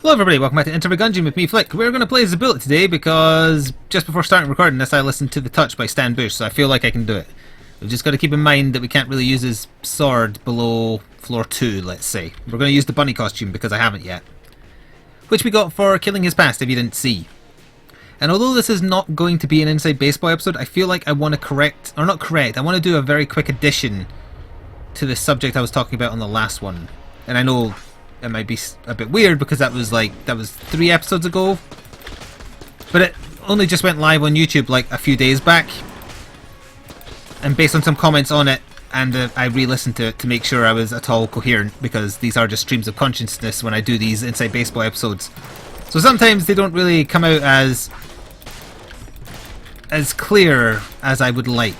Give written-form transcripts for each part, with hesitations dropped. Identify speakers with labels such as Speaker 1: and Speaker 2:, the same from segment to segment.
Speaker 1: Hello everybody, welcome back to Enter the Gungeon with me, Flick. We're going to play as a Bulet today because just before starting recording this I listened to The Touch by Stan Bush, so I feel like I can do it. We've just got to keep in mind that we can't really use his sword below floor 2, let's say. We're going to use the bunny costume because I haven't yet. Which we got for killing his past, if you didn't see. And although this is not going to be an Inside Baseball episode, I feel like I want to I want to do a very quick addition to the subject I was talking about on the last one. And I know it might be a bit weird because that was 3 episodes ago, but it only just went live on YouTube like a few days back, and based on some comments on it, and I re-listened to it to make sure I was at all coherent, because these are just streams of consciousness when I do these Inside Baseball episodes, so sometimes they don't really come out as clear as I would like,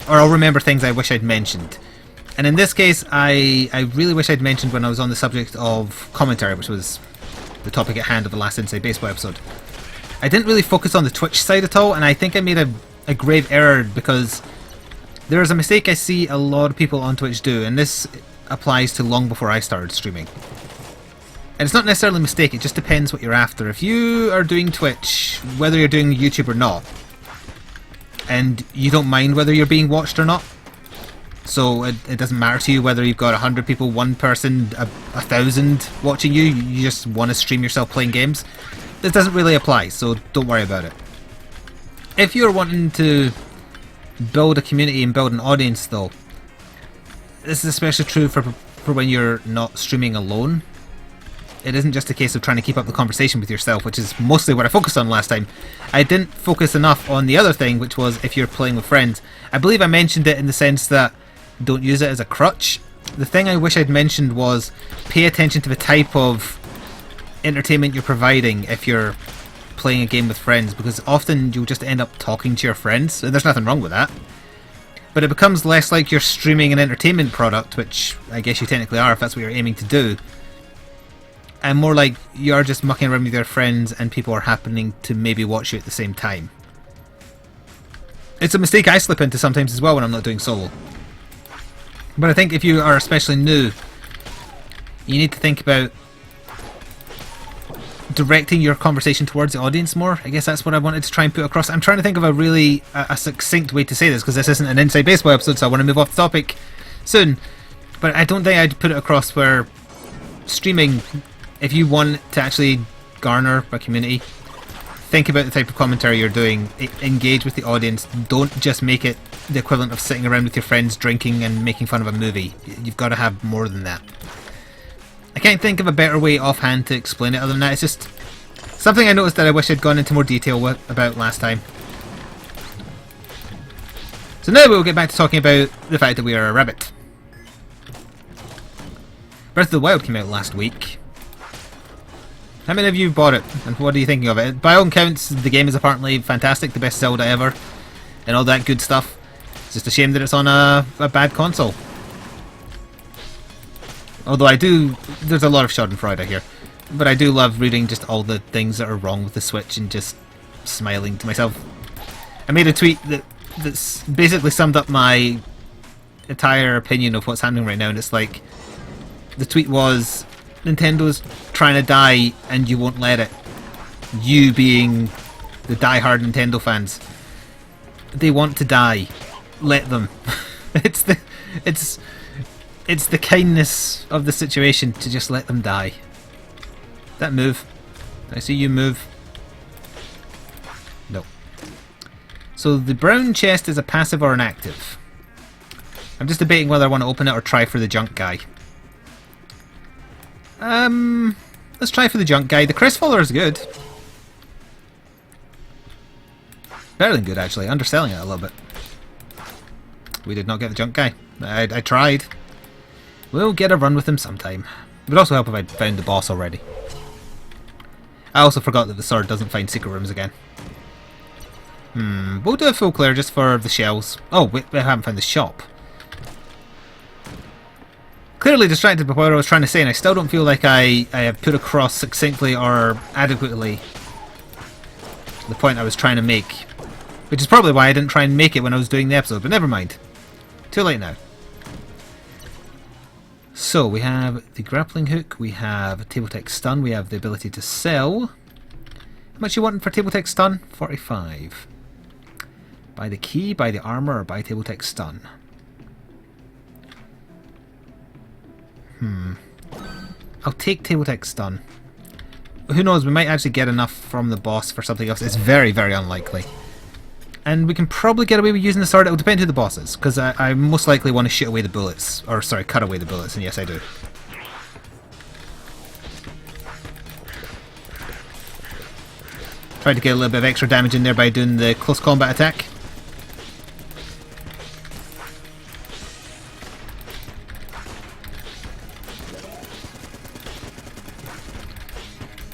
Speaker 1: or I'll remember things I wish I'd mentioned. And in this case, I really wish I'd mentioned when I was on the subject of commentary, which was the topic at hand of the last Inside Baseball episode. I didn't really focus on the Twitch side at all, and I think I made a grave error because there is a mistake I see a lot of people on Twitch do, and this applies to long before I started streaming. And it's not necessarily a mistake, it just depends what you're after. If you are doing Twitch, whether you're doing YouTube or not, and you don't mind whether you're being watched or not, so it doesn't matter to you whether you've got 100 people, 1 person, 1,000 watching you, you just want to stream yourself playing games, this doesn't really apply, so don't worry about it. If you're wanting to build a community and build an audience though, this is especially true for when you're not streaming alone. It isn't just a case of trying to keep up the conversation with yourself, which is mostly what I focused on last time. I didn't focus enough on the other thing, which was if you're playing with friends. I believe I mentioned it in the sense that don't use it as a crutch. The thing I wish I'd mentioned was pay attention to the type of entertainment you're providing if you're playing a game with friends, because often you'll just end up talking to your friends, and there's nothing wrong with that. But it becomes less like you're streaming an entertainment product, which I guess you technically are if that's what you're aiming to do, and more like you're just mucking around with your friends and people are happening to maybe watch you at the same time. It's a mistake I slip into sometimes as well when I'm not doing solo. But I think if you are especially new, you need to think about directing your conversation towards the audience more. I guess that's what I wanted to try and put across. I'm trying to think of a really succinct way to say this, because this isn't an Inside Baseball episode, so I want to move off the topic soon. But I don't think I'd put it across where streaming, if you want to actually garner a community, think about the type of commentary you're doing, engage with the audience, don't just make it the equivalent of sitting around with your friends drinking and making fun of a movie. You've got to have more than that. I can't think of a better way offhand to explain it other than that. It's just something I noticed that I wish I'd gone into more detail about last time. So now we'll get back to talking about the fact that we are a rabbit. Breath of the Wild came out last week. How many of you bought it, and what are you thinking of it? By all accounts, the game is apparently fantastic, the best Zelda ever, and all that good stuff. It's just a shame that it's on a bad console. Although there's a lot of schadenfreude here, but I do love reading just all the things that are wrong with the Switch and just smiling to myself. I made a tweet that's basically summed up my entire opinion of what's happening right now, and it's like, the tweet was, Nintendo's trying to die and you won't let it. You being the die-hard Nintendo fans. They want to die. Let them. It's the kindness of the situation to just let them die. That move. I see you move. No. So the brown chest is a passive or an active. I'm just debating whether I want to open it or try for the junk guy. Let's try for the junk guy. The Crestfaller is good. Better than good, actually. Underselling it a little bit. We did not get the junk guy. I tried. We'll get a run with him sometime. It would also help if I'd found the boss already. I also forgot that the sword doesn't find secret rooms again. We'll do a full clear just for the shells. Oh, we haven't found the shop. Clearly distracted by what I was trying to say, and I still don't feel like I have put across succinctly or adequately the point I was trying to make. Which is probably why I didn't try and make it when I was doing the episode, but never mind. Too late now. So we have the grappling hook, we have table tech stun, we have the ability to sell. How much you want for table tech stun? 45. Buy the key, buy the armor, or buy table tech stun. I'll take table tech stun. Who knows, we might actually get enough from the boss for something else. It's very, very unlikely. And we can probably get away with using the sword. It will depend who the boss is, because I most likely want to shoot away the bullets. Or, sorry, cut away the bullets, and yes, I do. Tried to get a little bit of extra damage in there by doing the close combat attack.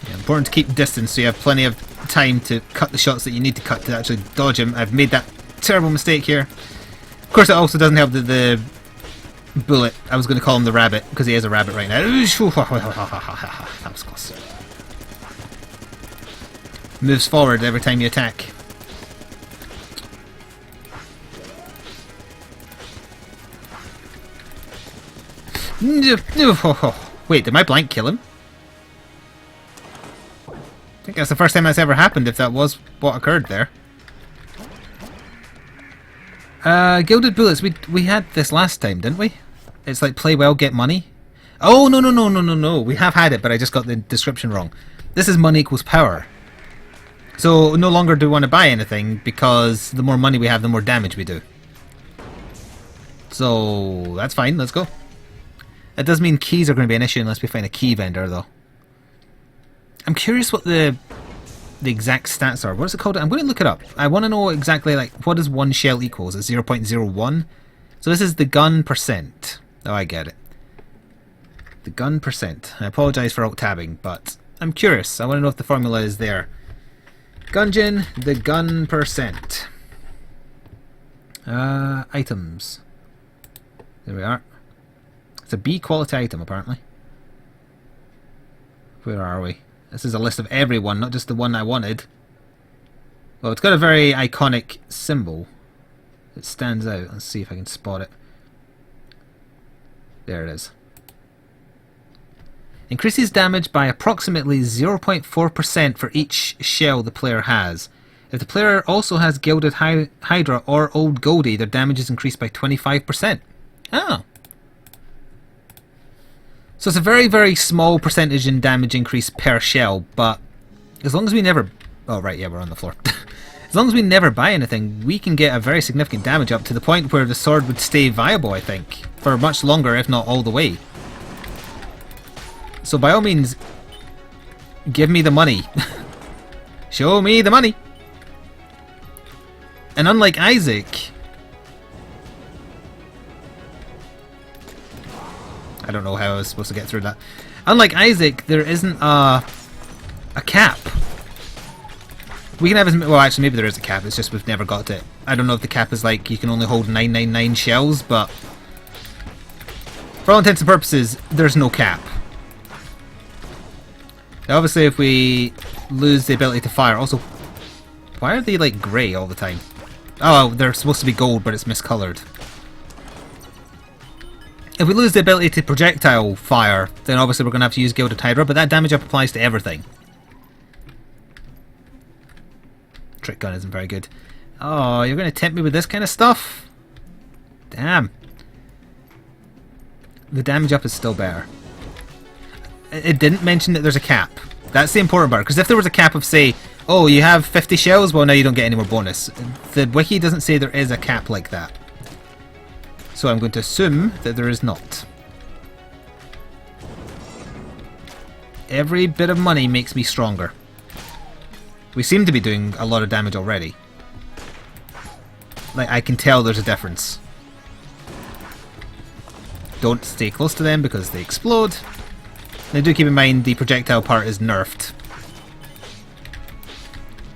Speaker 1: Yeah, important to keep distance so you have plenty of time to cut the shots that you need to cut to actually dodge him. I've made that terrible mistake here. Of course, it also doesn't help that the bullet, I was going to call him the rabbit, because he is a rabbit right now. That was close. Moves forward every time you attack. Wait, did my blank kill him? I think that's the first time that's ever happened, if that was what occurred there. Gilded bullets, we had this last time, didn't we? It's like play well, get money. Oh, no. We have had it, but I just got the description wrong. This is money equals power. So no longer do we want to buy anything, because the more money we have, the more damage we do. So that's fine, let's go. That does mean keys are going to be an issue unless we find a key vendor, though. I'm curious what the exact stats are. What is it called? I'm going to look it up. I want to know exactly, like, what does one shell equals? Is it 0.01? So this is the gun percent. Oh, I get it. The gun percent. I apologise for alt-tabbing, but I'm curious. I want to know if the formula is there. Gungeon, the gun percent. Items. There we are. It's a B quality item, apparently. Where are we? This is a list of everyone, not just the one I wanted. Well, it's got a very iconic symbol. It stands out. Let's see if I can spot it. There it is. Increases damage by approximately 0.4% for each shell the player has. If the player also has Gilded Hydra or Old Goldie, their damage is increased by 25%. Oh. So it's a very, very small percentage in damage increase per shell, but as long as we never... Oh, right, yeah, we're on the floor. As long as we never buy anything, we can get a very significant damage up to the point where the sword would stay viable, I think, for much longer, if not all the way. So by all means, give me the money. Show me the money. And unlike Isaac... I don't know how I was supposed to get through that. Unlike Isaac, there isn't a cap. We can have as... Well, actually, maybe there is a cap. It's just we've never got it. I don't know if the cap is like you can only hold 999 shells, but... For all intents and purposes, there's no cap. Now, obviously, if we lose the ability to fire... Also, why are they, like, grey all the time? Oh, they're supposed to be gold, but it's miscoloured. If we lose the ability to projectile fire, then obviously we're going to have to use Gilded Hydra, but that damage up applies to everything. Trick gun isn't very good. Oh, you're going to tempt me with this kind of stuff? Damn. The damage up is still better. It didn't mention that there's a cap. That's the important part, because if there was a cap of, say, oh, you have 50 shells, well, now you don't get any more bonus. The wiki doesn't say there is a cap like that. So I'm going to assume that there is not. Every bit of money makes me stronger. We seem to be doing a lot of damage already. Like, I can tell there's a difference. Don't stay close to them because they explode. Now do keep in mind the projectile part is nerfed.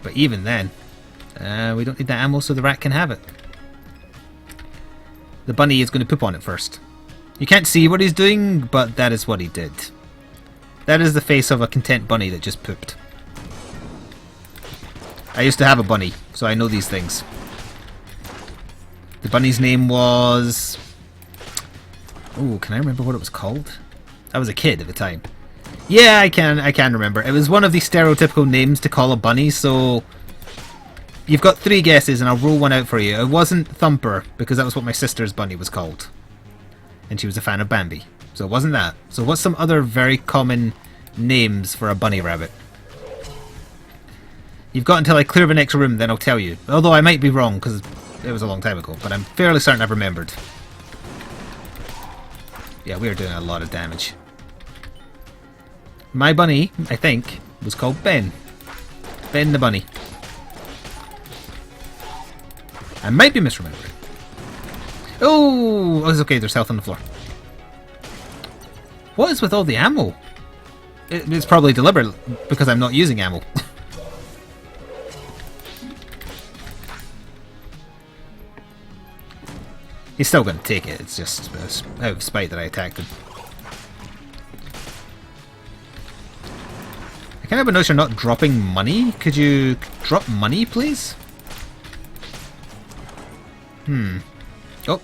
Speaker 1: But even then, we don't need that ammo so the rat can have it. The bunny is going to poop on it first. You can't see what he's doing, but that is what he did. That is the face of a content bunny that just pooped. I used to have a bunny, so I know these things. The bunny's name was... Oh, can I remember what it was called? I was a kid at the time. Yeah, I can remember. It was one of the stereotypical names to call a bunny, so you've got 3 guesses and I'll roll one out for you. It wasn't Thumper, because that was what my sister's bunny was called. And she was a fan of Bambi. So it wasn't that. So what's some other very common names for a bunny rabbit? You've got until I clear the next room, then I'll tell you. Although I might be wrong, because it was a long time ago. But I'm fairly certain I've remembered. Yeah, we are doing a lot of damage. My bunny, I think, was called Ben. Ben the bunny. I might be misremembering. Oh, it's okay, there's health on the floor. What is with all the ammo? It's probably deliberate, because I'm not using ammo. He's still going to take it, it's just out of spite that I attacked him. I kind of notice you're not dropping money. Could you drop money, please? Oh.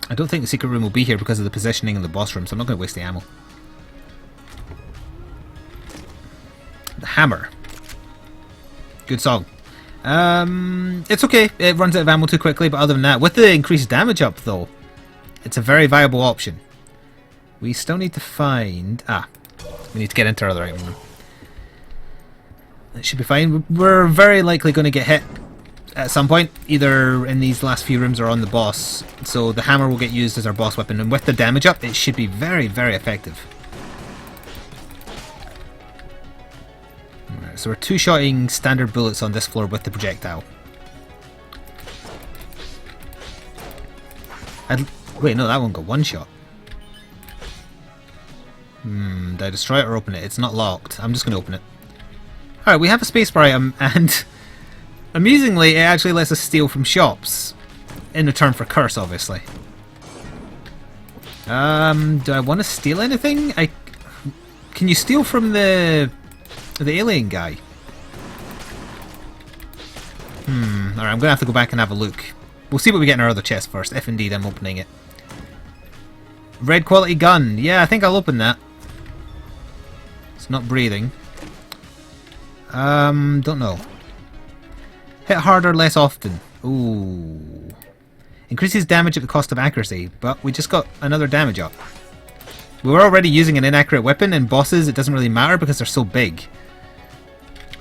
Speaker 1: I don't think the secret room will be here because of the positioning in the boss room, so I'm not going to waste the ammo. The hammer. Good song. It's okay. It runs out of ammo too quickly, but other than that, with the increased damage up though, it's a very viable option. We still need to find... we need to get into our other item room. It should be fine. We're very likely going to get hit at some point, either in these last few rooms or on the boss. So the hammer will get used as our boss weapon, and with the damage up, it should be very, very effective. Alright, so we're 2-shotting standard bullets on this floor with the projectile. Wait, no, that one got 1 shot. Did I destroy it or open it? It's not locked. I'm just going to open it. Alright, we have a spacebar item, and amusingly, it actually lets us steal from shops. In return for curse, obviously. Do I want to steal anything? Can you steal from the alien guy? Alright, I'm going to have to go back and have a look. We'll see what we get in our other chest first, if indeed I'm opening it. Red quality gun. Yeah, I think I'll open that. It's not breathing. Don't know. Hit harder less often. Ooh. Increases damage at the cost of accuracy, but we just got another damage up. We were already using an inaccurate weapon, and bosses it doesn't really matter because they're so big.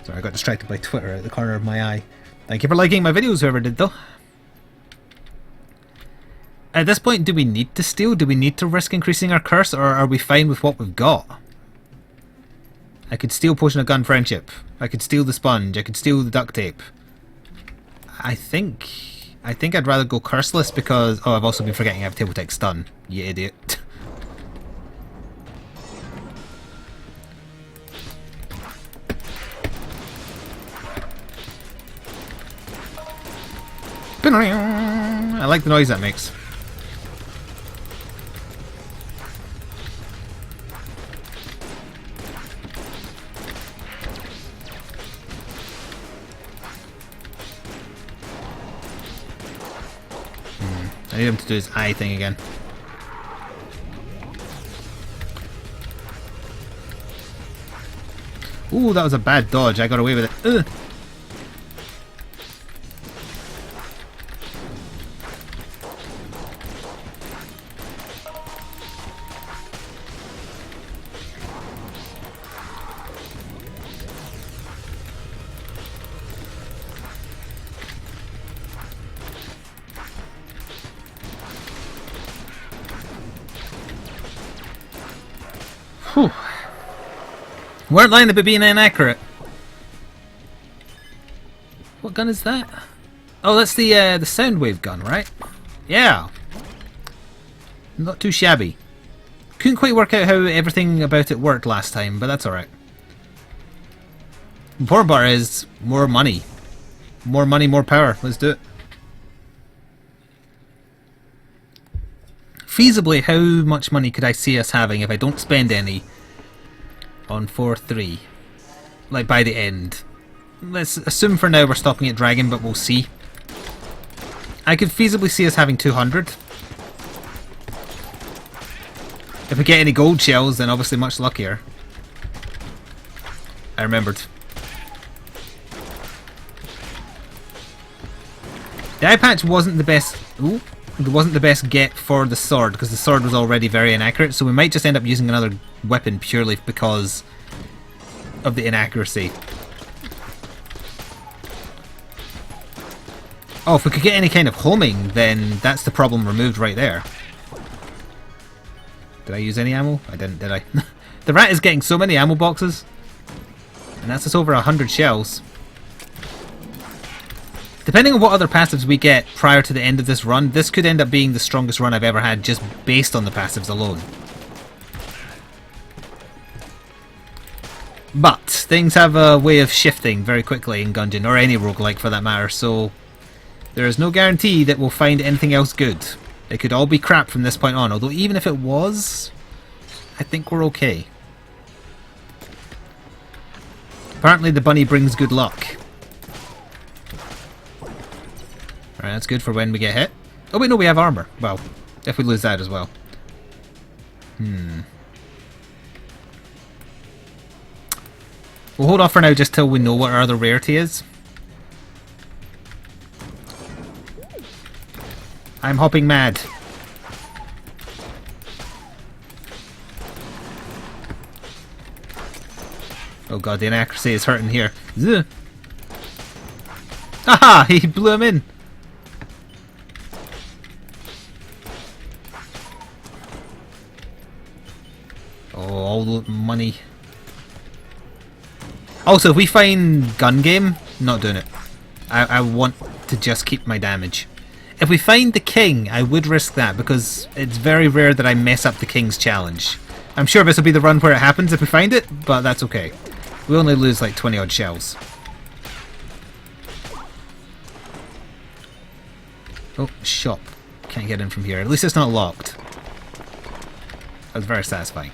Speaker 1: Sorry, I got distracted by Twitter at the corner of my eye. Thank you for liking my videos, whoever did though. At this point, do we need to steal? Do we need to risk increasing our curse, or are we fine with what we've got? I could steal Potion of Gun Friendship. I could steal the sponge. I could steal the duct tape. I think I'd rather go curseless because... Oh, I've also been forgetting I have Table Tech Stun. You idiot. I like the noise that makes. I need him to do his eye thing again. Ooh, that was a bad dodge. I got away with it. Ugh. Whew. Weren't lying about being inaccurate. What gun is that? Oh, that's the Soundwave gun, right? Yeah. Not too shabby. Couldn't quite work out how everything about it worked last time, but that's alright. Important part is more money. More money, more power. Let's do it. Feasibly, how much money could I see us having if I don't spend any on 4-3? Like by the end. Let's assume for now we're stopping at Dragon, but we'll see. I could feasibly see us having 200. If we get any gold shells, then obviously much luckier. I remembered. The eye patch wasn't the best. Ooh, it wasn't the best get for the sword because the sword was already very inaccurate. So we might just end up using another weapon purely because of the inaccuracy. Oh, if we could get any kind of homing, then that's the problem removed right there. Did I use any ammo? I didn't, did I? The rat is getting so many ammo boxes. And that's just over 100 shells. Depending on what other passives we get prior to the end of this run, this could end up being the strongest run I've ever had just based on the passives alone. But things have a way of shifting very quickly in Gungeon, or any roguelike for that matter, so there is no guarantee that we'll find anything else good. It could all be crap from this point on, although even if it was, I think we're okay. Apparently the bunny brings good luck. Alright, that's good for when we get hit. Oh wait, no, we have armor. Well, if we lose that as well. We'll hold off for now just till we know what our other rarity is. I'm hopping mad. Oh god, the inaccuracy is hurting here. Ugh. Aha! He blew him in! Oh, all the money. Also, if we find gun game, not doing it. I want to just keep my damage. If we find the king, I would risk that because it's very rare that I mess up the king's challenge. I'm sure this will be the run where it happens if we find it, but that's okay. We only lose like 20 odd shells. Oh, shop. Can't get in from here. At least it's not locked. That was very satisfying.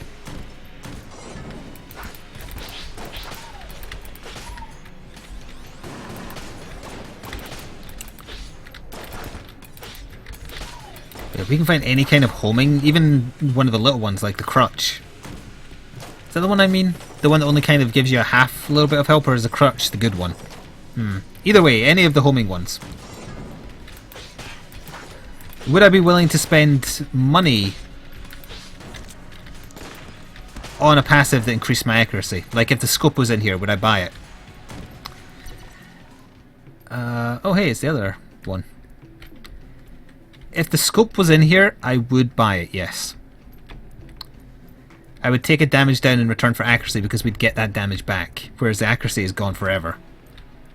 Speaker 1: If we can find any kind of homing, even one of the little ones like the crutch. Is that the one I mean? The one that only kind of gives you a little bit of help, or is the crutch the good one? Either way, any of the homing ones. Would I be willing to spend money on a passive that increased my accuracy? Like if the scope was in here, would I buy it? Oh hey, it's the other one. If the scope was in here, I would buy it, yes. I would take a damage down in return for accuracy because we'd get that damage back, whereas the accuracy is gone forever.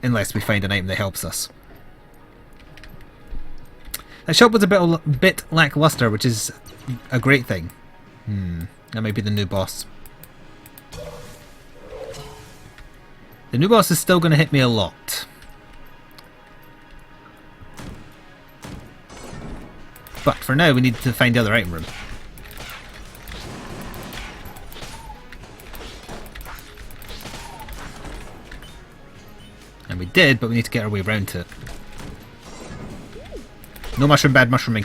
Speaker 1: Unless we find an item that helps us. That shop was a bit lackluster, which is a great thing. That might be the new boss. The new boss is still going to hit me a lot. But for now, we need to find the other item room. And we did, but we need to get our way around to it. No mushroom, bad mushrooming.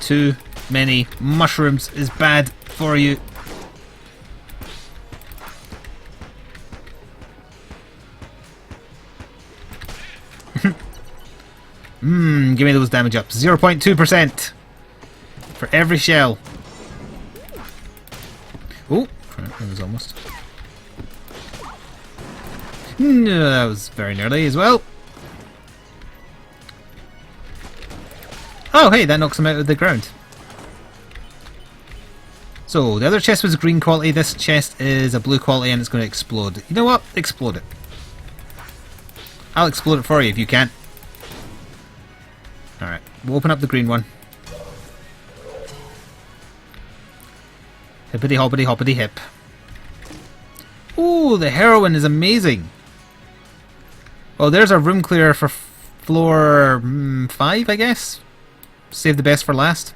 Speaker 1: Too many mushrooms is bad for you. Give me those damage ups. 0.2% for every shell. Oh, that was almost. No, that was very nearly as well. Oh, hey, that knocks him out of the ground. So, the other chest was green quality. This chest is a blue quality and it's going to explode. You know what? Explode it. I'll explode it for you if you can. Alright, we'll open up the green one. Hippity hoppity hoppity hip. Ooh, the heroin is amazing. Well, there's our room clear for floor 5, I guess. Save the best for last.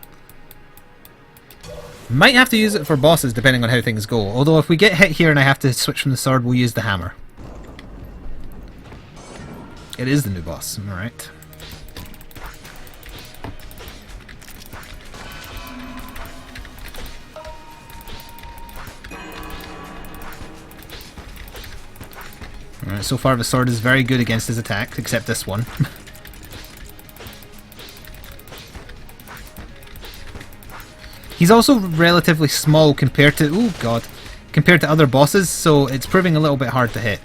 Speaker 1: Might have to use it for bosses depending on how things go. Although if we get hit here and I have to switch from the sword, we'll use the hammer. It is the new boss. Alright. Alright, so far the sword is very good against his attacks, except this one. He's also relatively small compared to... oh god. Compared to other bosses, so it's proving a little bit hard to hit.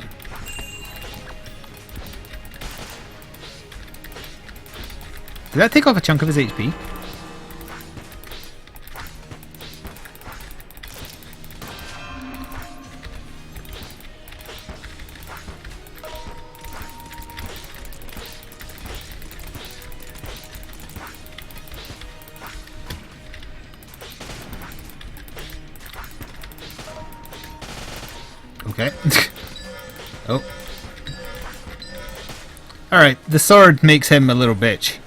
Speaker 1: Did that take off a chunk of his HP? Okay. Oh. Alright, the sword makes him a little bitch.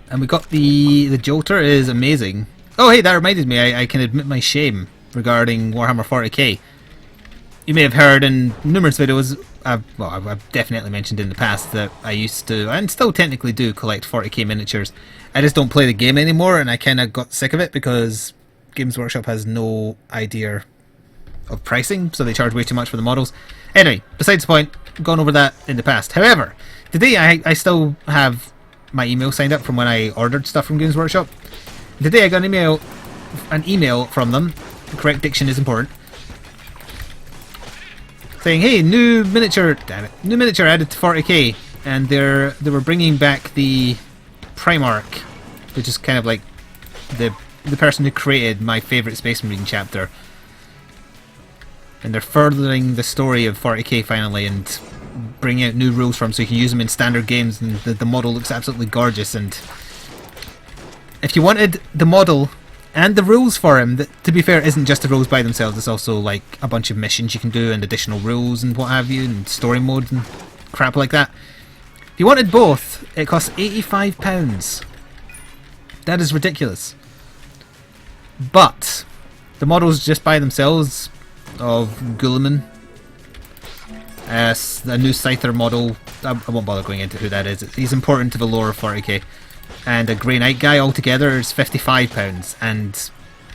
Speaker 1: And we got the jolter is amazing. Oh hey, that reminded me, I can admit my shame regarding Warhammer 40k. You may have heard in numerous videos, I've definitely mentioned in the past that I used to, and still technically do, collect 40k miniatures. I just don't play the game anymore, and I kind of got sick of it because Games Workshop has no idea of pricing, so they charge way too much for the models. Anyway, besides the point, I've gone over that in the past. However, today I still have my email signed up from when I ordered stuff from Games Workshop. Today I got an email from them, the correct diction is important, saying, hey, new miniature added to 40k, and they were bringing back the Primarch, which is kind of like the person who created my favourite Space Marine chapter. And they're furthering the story of 40k finally and bringing out new rules for him so you can use them in standard games, and the model looks absolutely gorgeous. And if you wanted the model and the rules for him, that, to be fair, isn't just the rules by themselves, it's also like a bunch of missions you can do and additional rules and what have you, and story mode and crap like that. If you wanted both, it costs £85. That is ridiculous. But the models just by themselves of Guilliman, a new Scyther model, I won't bother going into who that is, he's important to the lore of 40k, and a Grey Knight guy altogether is £55, and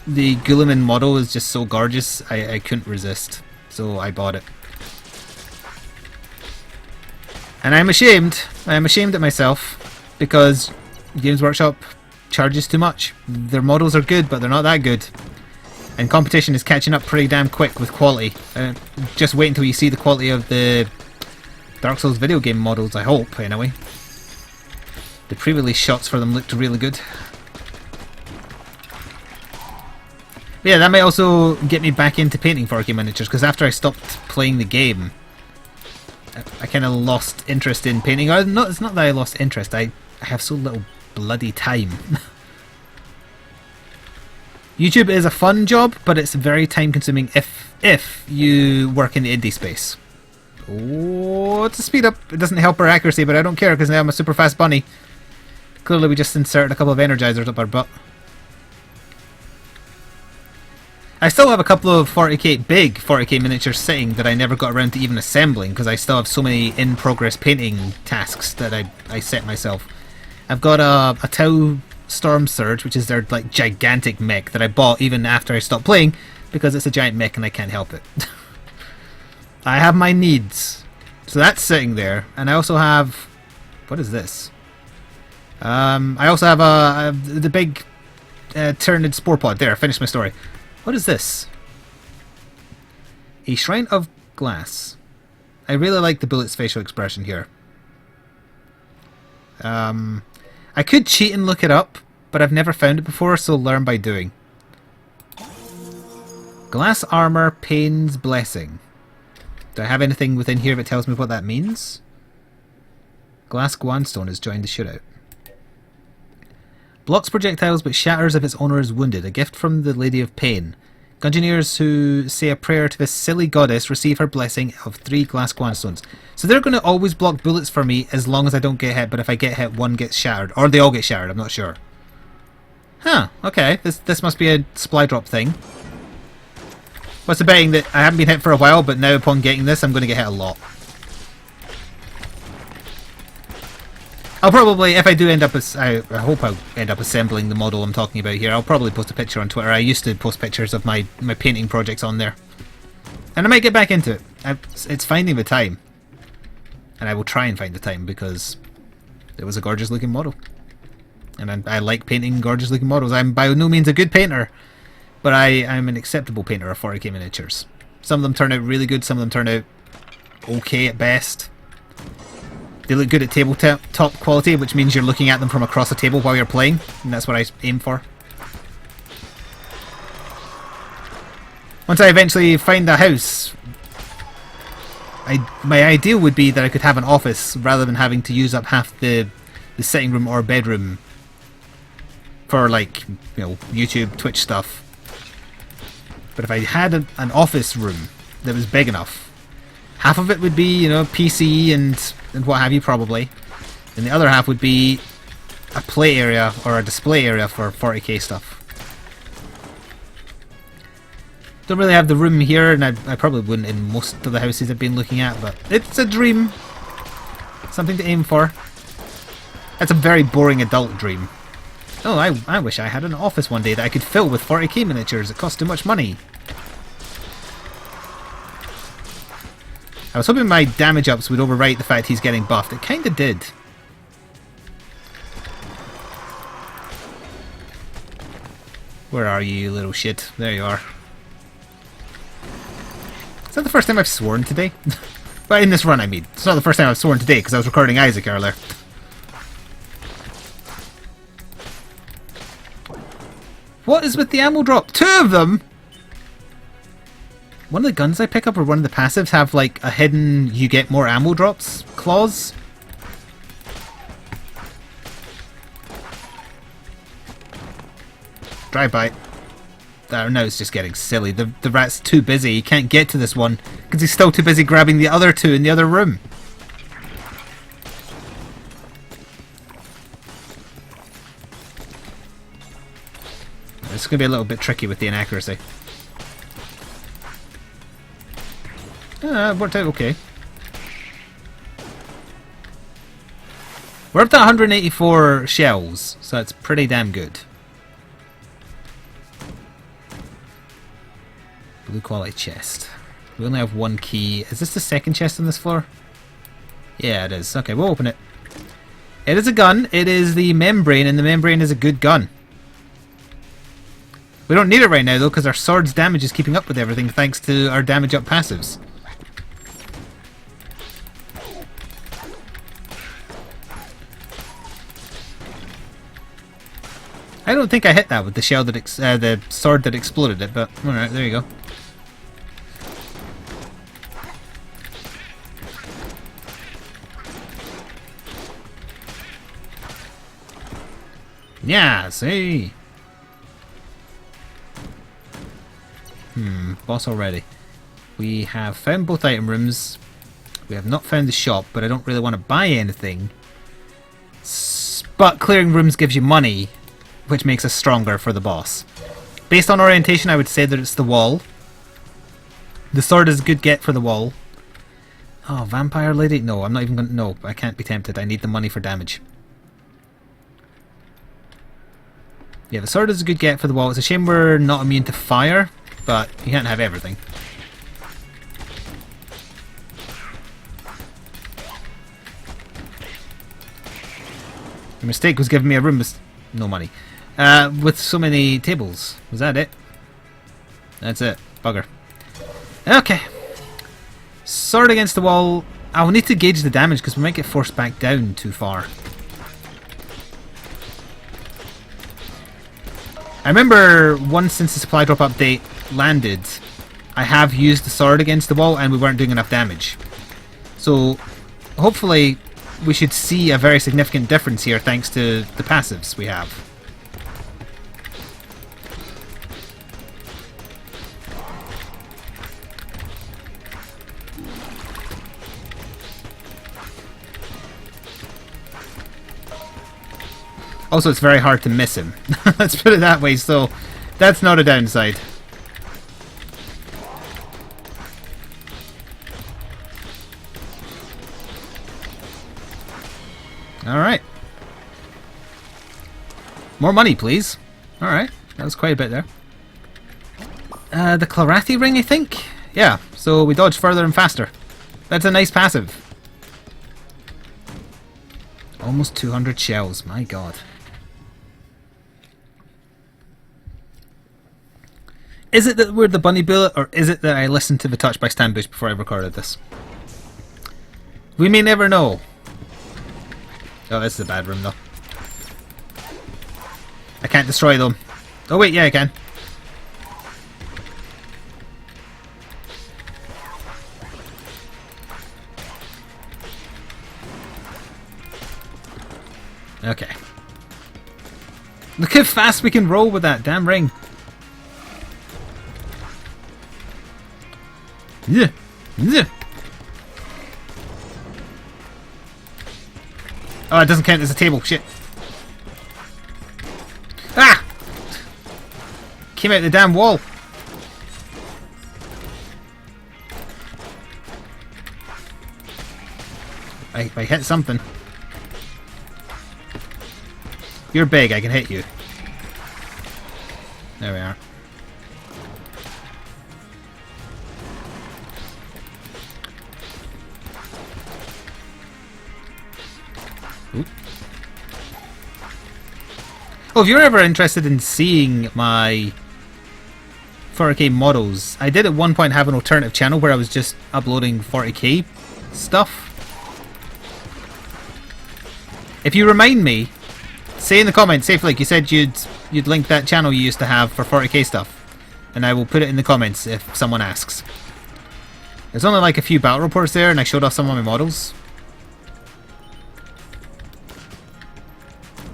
Speaker 1: the Guilliman model is just so gorgeous, I couldn't resist, so I bought it. And I'm ashamed at myself, because Games Workshop charges too much. Their models are good, but they're not that good. And competition is catching up pretty damn quick with quality. Just wait until you see the quality of the Dark Souls video game models, I hope, anyway. The pre-release shots for them looked really good. But yeah, that might also get me back into painting 4K miniatures, because after I stopped playing the game, I kind of lost interest in painting. It's not that I lost interest, I have so little bloody time. YouTube is a fun job, but it's very time consuming if you work in the indie space. Oh, it's a speed up. It doesn't help our accuracy, but I don't care because now I'm a super fast bunny. Clearly we just inserted a couple of energizers up our butt. I still have a couple of big 40k miniatures sitting that I never got around to even assembling because I still have so many in-progress painting tasks that I set myself. I've got a Tau Storm Surge, which is their like gigantic mech that I bought even after I stopped playing because it's a giant mech and I can't help it. I have my needs. So that's sitting there. And I also have... what is this? I also have the big Tyrannid Spore Pod. There, I finished my story. What is this? A Shrine of Glass. I really like the Bulet's facial expression here. I could cheat and look it up, but I've never found it before, so learn by doing. Glass Armor, Pain's Blessing. Do I have anything within here that tells me what that means? Glass Guanstone has joined the shootout. Blocks projectiles but shatters if its owner is wounded. A gift from the Lady of Pain. Gungeoneers who say a prayer to this silly goddess receive her blessing of 3 glass grandstones. So they're going to always block bullets for me as long as I don't get hit, but if I get hit, one gets shattered. Or they all get shattered, I'm not sure. Huh, okay. This must be a supply drop thing. What's the betting that I haven't been hit for a while, but now upon getting this, I'm going to get hit a lot. I'll probably, if I do end up, I hope I'll end up assembling the model I'm talking about here. I'll probably post a picture on Twitter. I used to post pictures of my painting projects on there. And I might get back into it. It's finding the time. And I will try and find the time because it was a gorgeous looking model. And I like painting gorgeous looking models. I'm by no means a good painter, but I'm an acceptable painter of 40k miniatures. Some of them turn out really good, some of them turn out okay at best. They look good at tabletop quality, which means you're looking at them from across the table while you're playing, and that's what I aim for. Once I eventually find a house, my ideal would be that I could have an office rather than having to use up half the sitting room or bedroom for, like, you know, YouTube, Twitch stuff. But if I had an office room that was big enough, half of it would be, you know, PC and what have you probably, and the other half would be a play area or a display area for 40k stuff. Don't really have the room here, and I probably wouldn't in most of the houses I've been looking at, but it's a dream. Something to aim for. That's a very boring adult dream. Oh, I wish I had an office one day that I could fill with 40k miniatures. It costs too much money. I was hoping my damage ups would overwrite the fact he's getting buffed. It kinda did. Where are you, little shit? There you are. Is that the first time I've sworn today? But in this run, I mean. It's not the first time I've sworn today, because I was recording Isaac earlier. What is with the ammo drop? 2 of them?! One of the guns I pick up or one of the passives have like a hidden you get more ammo drops clause. Drive by. Now it's just getting silly. The rat's too busy. He can't get to this one because he's still too busy grabbing the other 2 in the other room. It's going to be a little bit tricky with the inaccuracy. It worked out okay. We're up to 184 shells, so that's pretty damn good. Blue quality chest. We only have 1 key. Is this the second chest on this floor? Yeah, it is. Okay, we'll open it. It is a gun. It is the membrane, and the membrane is a good gun. We don't need it right now, though, because our sword's damage is keeping up with everything thanks to our damage up passives. I don't think I hit that with the shell that the sword that exploded it, but alright, there you go. Yeah, see. Boss already. We have found both item rooms. We have not found the shop, but I don't really want to buy anything. But clearing rooms gives you money, which makes us stronger for the boss. Based on orientation, I would say that it's the wall. The sword is a good get for the wall. Oh, vampire lady? No, I'm not even gonna... No, I can't be tempted. I need the money for damage. Yeah, the sword is a good get for the wall. It's a shame we're not immune to fire, but you can't have everything. The mistake was giving me a room with no money. With so many tables. Was that it? That's it. Bugger. Okay. Sword against the wall. I'll need to gauge the damage because we might get forced back down too far. I remember once since the supply drop update landed, I have used the sword against the wall and we weren't doing enough damage. So hopefully we should see a very significant difference here thanks to the passives we have. Also, it's very hard to miss him. Let's put it that way, so that's not a downside. Alright. More money, please. Alright, that was quite a bit there. The Clarati ring, I think? Yeah, so we dodge further and faster. That's a nice passive. Almost 200 shells, my god. Is it that we're the bunny bullet, or is it that I listened to the touch by Stan Bush before I recorded this? We may never know. Oh, this is a bad room though. I can't destroy them. Oh wait, yeah I can. Okay. Look how fast we can roll with that damn ring. Yeah. Yeah. Oh, it doesn't count as a table. Shit. Ah! Came out the damn wall. I hit something. You're big, I can hit you. There we are. Oop. Oh, if you're ever interested in seeing my 40k models, I did at one point have an alternative channel where I was just uploading 40k stuff. If you remind me, say in the comments, say like you said you'd link that channel you used to have for 40k stuff, and I will put it in the comments if someone asks. There's only like a few battle reports there, and I showed off some of my models.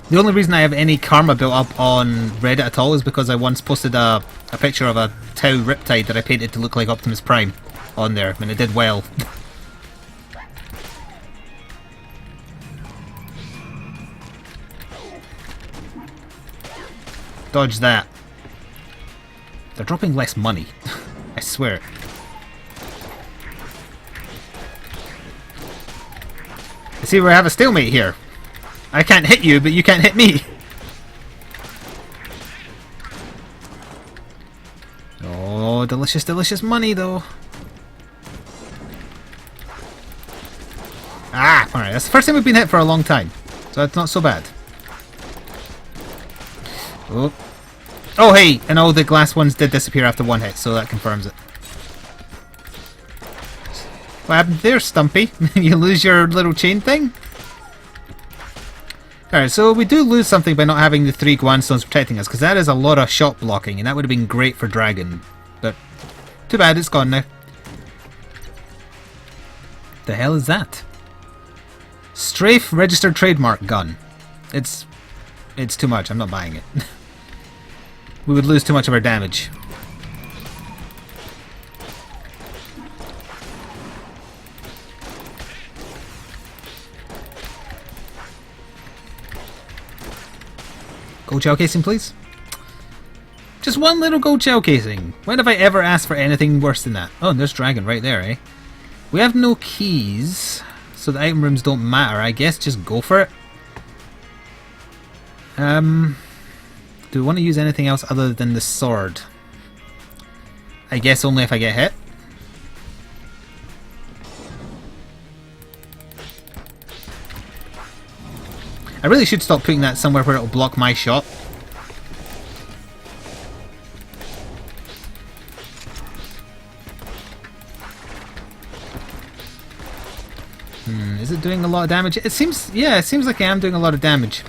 Speaker 1: The only reason I have any karma built up on Reddit at all is because I once posted a picture of a Tau Riptide that I painted to look like Optimus Prime on there, and it did well. Dodge that. They're dropping less money. I swear. You see, we have a stalemate here. I can't hit you, but you can't hit me. Oh, delicious, delicious money, though. Ah, alright, that's the first time we've been hit for a long time. So that's not so bad. Oh. Oh, hey! And all the glass ones did disappear after one hit, so that confirms it. What happened there, Stumpy? You lose your little chain thing? Alright, so we do lose something by not having the 3 Guanstones protecting us, because that is a lot of shot blocking, and that would have been great for Dragon. But, too bad, it's gone now. The hell is that? Strafe registered trademark gun. It's too much, I'm not buying it. We would lose too much of our damage. Gold shell casing, please. Just one little gold shell casing. When have I ever asked for anything worse than that? Oh, and there's Dragon right there, eh? We have no keys, so the item rooms don't matter. I guess just go for it. Do we want to use anything else other than the sword? I guess only if I get hit. I really should stop putting that somewhere where it'll block my shot. Is it doing a lot of damage? It seems, yeah, it seems like I am doing a lot of damage.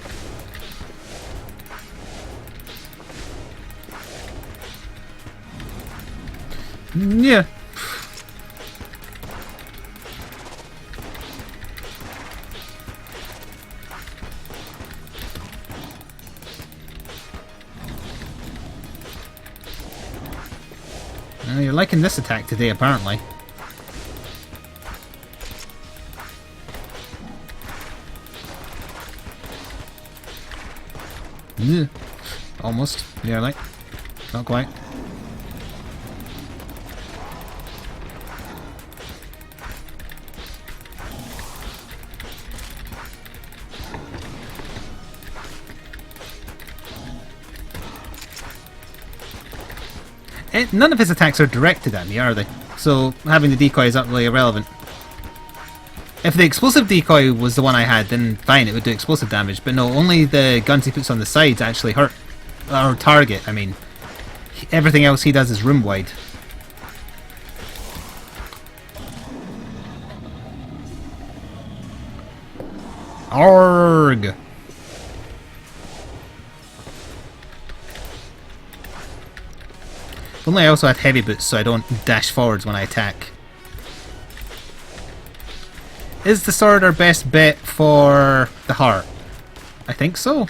Speaker 1: Yeah. You're liking this attack today, apparently. Almost. Nearly. Not quite. None of his attacks are directed at me, are they? So having the decoy is utterly irrelevant. If the explosive decoy was the one I had, then fine, it would do explosive damage. But no, only the guns he puts on the sides actually hurt. Or target, I mean. Everything else he does is room wide. Arg! If only I also had heavy boots so I don't dash forwards when I attack. Is the sword our best bet for the heart? I think so.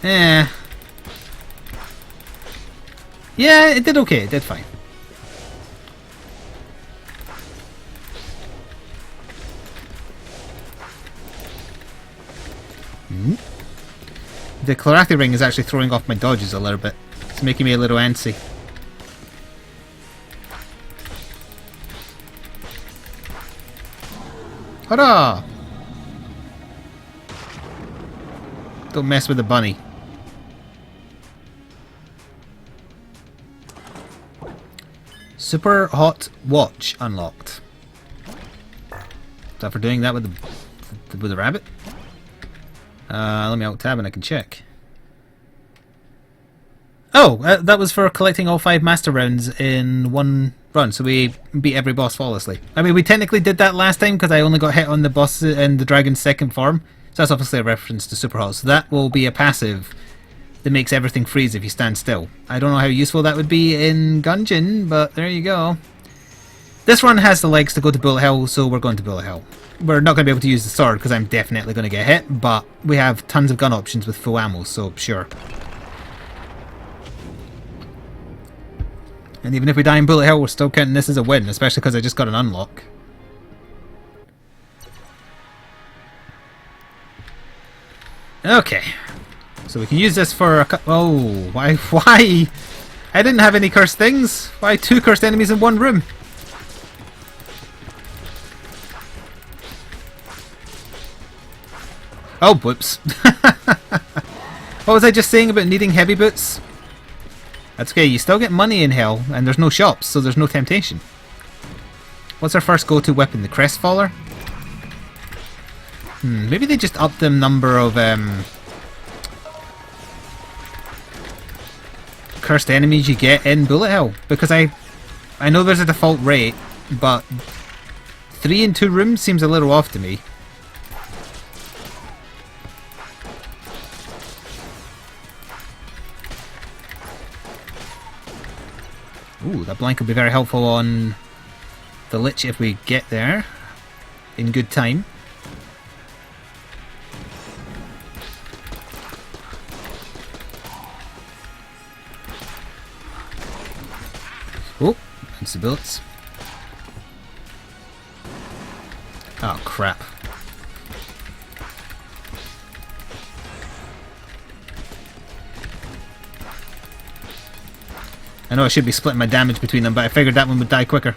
Speaker 1: Yeah, it did okay. It did fine. The Chloranthy ring is actually throwing off my dodges a little bit. It's making me a little antsy. Hurrah! Don't mess with the bunny. Super Hot Watch unlocked. Is that for doing that with the rabbit? Let me alt tab and I can check. Oh, that was for collecting all 5 master rounds in one run, so we beat every boss flawlessly. I mean, we technically did that last time because I only got hit on the boss in the dragon's second form. So that's obviously a reference to Super Hot. So that will be a passive that makes everything freeze if you stand still. I don't know how useful that would be in Gungeon, but there you go. This run has the legs to go to Bulet Hall, so we're going to Bulet Hall. We're not going to be able to use the sword because I'm definitely going to get hit, but we have tons of gun options with full ammo, so sure. And even if we die in Bulet Hall, we're still counting this as a win, especially because I just got an unlock. Okay. So we can use this for a oh, why? I didn't have any cursed things. Why 2 cursed enemies in one room? Oh, whoops. What was I just saying about needing heavy boots? That's okay, you still get money in hell, and there's no shops, so there's no temptation. What's our first go-to weapon? The Crestfaller? Maybe they just upped the number of cursed enemies you get in Bulet Hall. Because I know there's a default rate, but 3 in 2 rooms seems a little off to me. Ooh, that blank will be very helpful on the Lich if we get there in good time. Oh, that's the bullets. Oh, crap. I know I should be splitting my damage between them, but I figured that one would die quicker.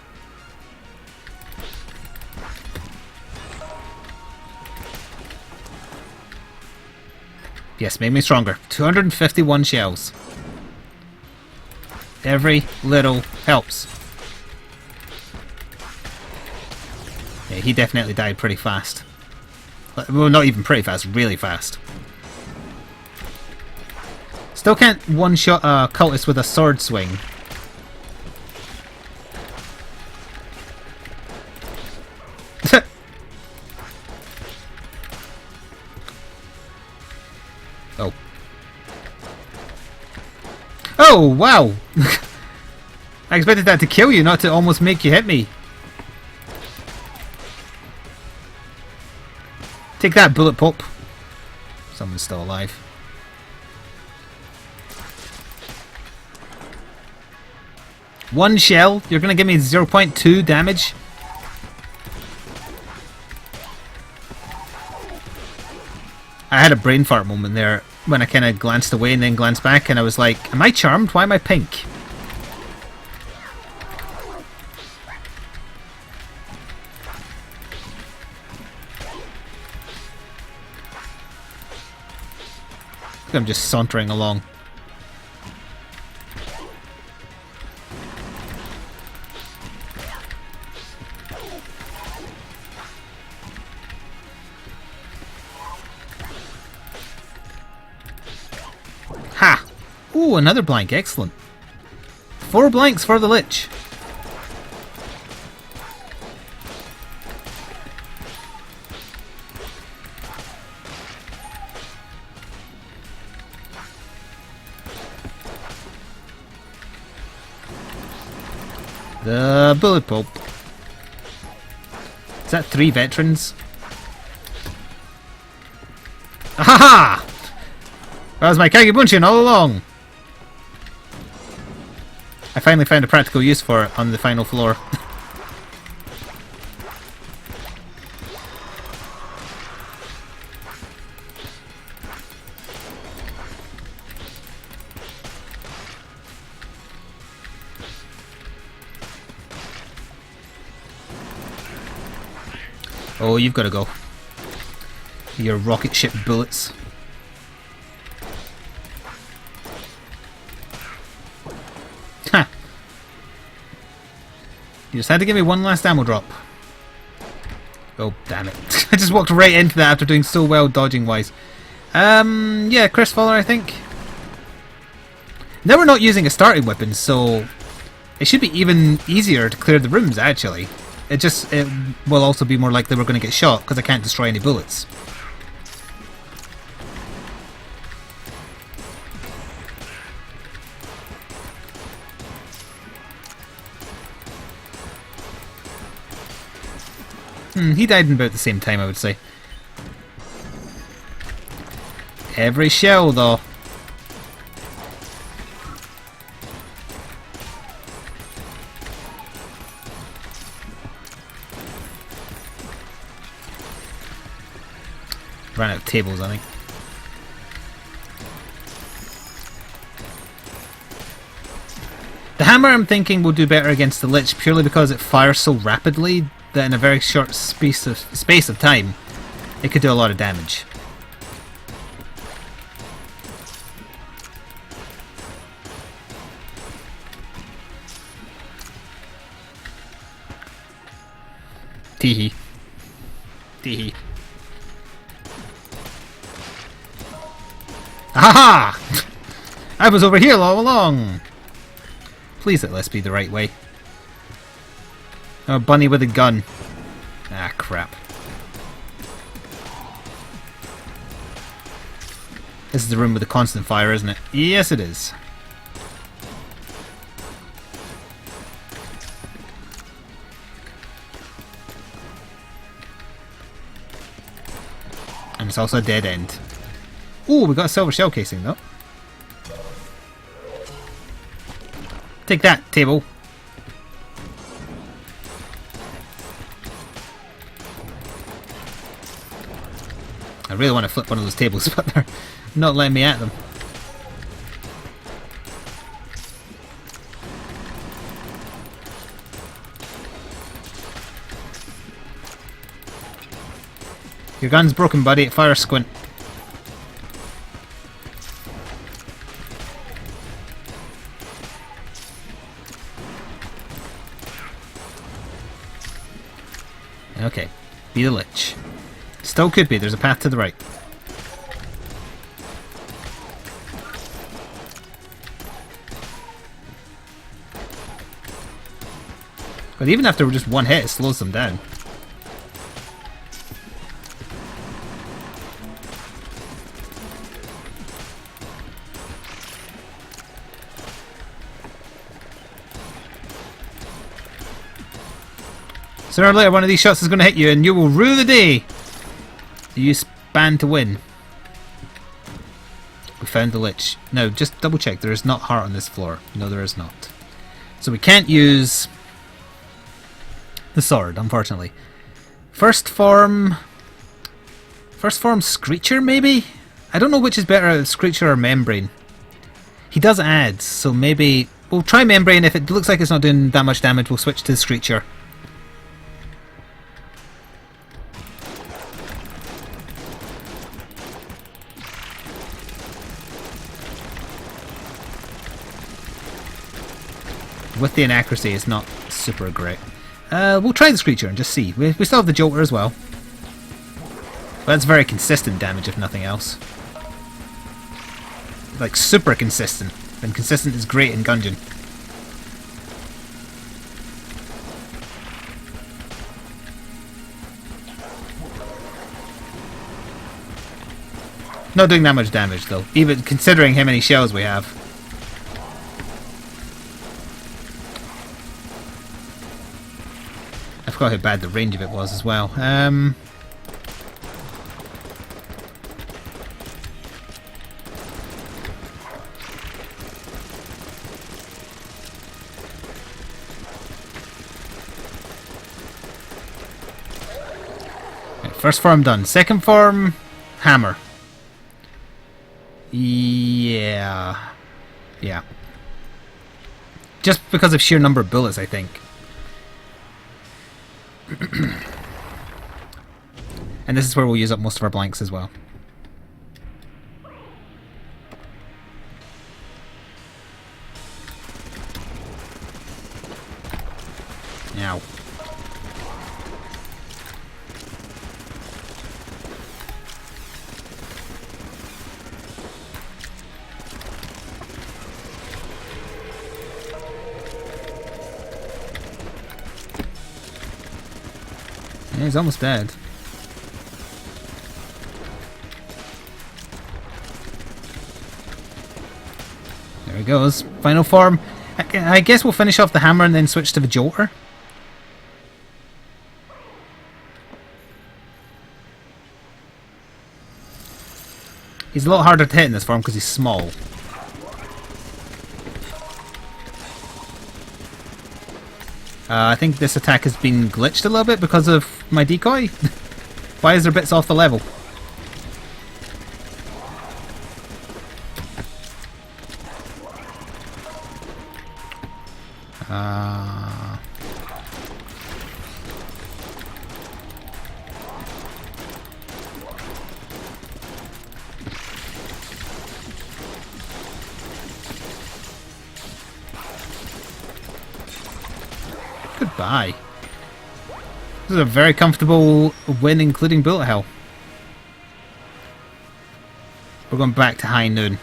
Speaker 1: Yes, made me stronger. 251 shells. Every little helps. Yeah, he definitely died pretty fast. Well, not even pretty fast, really fast. Still can't one-shot a cultist with a sword swing. Oh. Oh, wow! I expected that to kill you, not to almost make you hit me. Take that, Bullet Pop. Someone's still alive. One shell? You're going to give me 0.2 damage? I had a brain fart moment there when I kind of glanced away and then glanced back, and I was like, am I charmed? Why am I pink? I'm just sauntering along. Ha! Ooh, another blank. Excellent. 4 blanks for the Lich. The Bulet Hall. Is that 3 veterans? Ahaha! That was my Kagebunshin all along! I finally found a practical use for it on the final floor. Oh, you've got to go. Your rocket ship bullets. Ha! You just had to give me one last ammo drop. Oh, damn it. I just walked right into that after doing so well dodging wise. Yeah, Crest Faller, I think. Now we're not using a starting weapon, so it should be even easier to clear the rooms, actually. It will also be more likely we're going to get shot, because I can't destroy any bullets. He died in about the same time, I would say. Every shell, though. Ran out of tables, I think. The hammer, I'm thinking, will do better against the Lich purely because it fires so rapidly that in a very short space of time, it could do a lot of damage. Teehee. Teehee. Aha! I was over here all along! Please let this be the right way. Oh, bunny with a gun. Ah, crap. This is the room with the constant fire, isn't it? Yes, it is. And it's also a dead end. Ooh, we got a silver shell casing, though. Take that, table. I really want to flip one of those tables, but they're not letting me at them. Your gun's broken, buddy. Fire a squint. Okay. Be the Lich. Still could be. There's a path to the right. But even after just one hit, it slows them down. Sooner or later, one of these shots is going to hit you, and you will rue the day you span to win. We found the Lich. Now, just double check. There is not heart on this floor. No, there is not. So we can't use the sword, unfortunately. First form First form Screecher, maybe? I don't know which is better, Screecher or Membrane. He does ads, so maybe... We'll try Membrane. If it looks like it's not doing that much damage, we'll switch to Screecher. With the inaccuracy, it's not super great. We'll try the Screecher and just see. We still have the Jolter as well. But that's very consistent damage, if nothing else. Like, super consistent. And consistent is great in Gungeon. Not doing that much damage, though. Even considering how many shells we have. I forgot how bad the range of it was as well. First form done. Second form, hammer. Yeah. Just because of sheer number of bullets, I think. And this is where we'll use up most of our blanks as well. Now. Yeah, he's almost dead. There he goes. Final form. I guess we'll finish off the hammer and then switch to the Jolter. He's a lot harder to hit in this form because he's small. I think this attack has been glitched a little bit because of my decoy. Why is there bits off the level? Goodbye. This is a very comfortable win, including Bulet Hall. We're going back to high noon.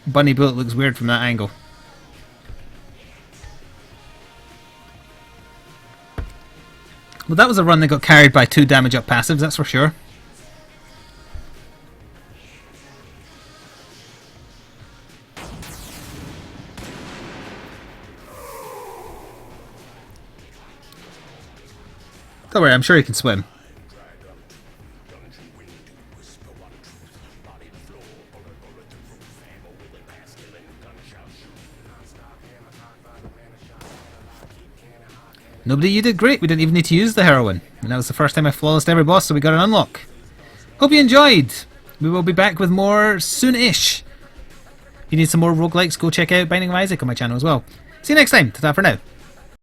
Speaker 1: Bunny Bullet looks weird from that angle. Well, that was a run that got carried by 2 damage up passives, that's for sure. Don't worry, I'm sure he can swim. Nobody, you did great. We didn't even need to use the heroine. And that was the first time I flawlessed every boss, so we got an unlock. Hope you enjoyed. We will be back with more soon-ish. If you need some more roguelikes, go check out Binding of Isaac on my channel as well. See you next time. Ta-ta for now.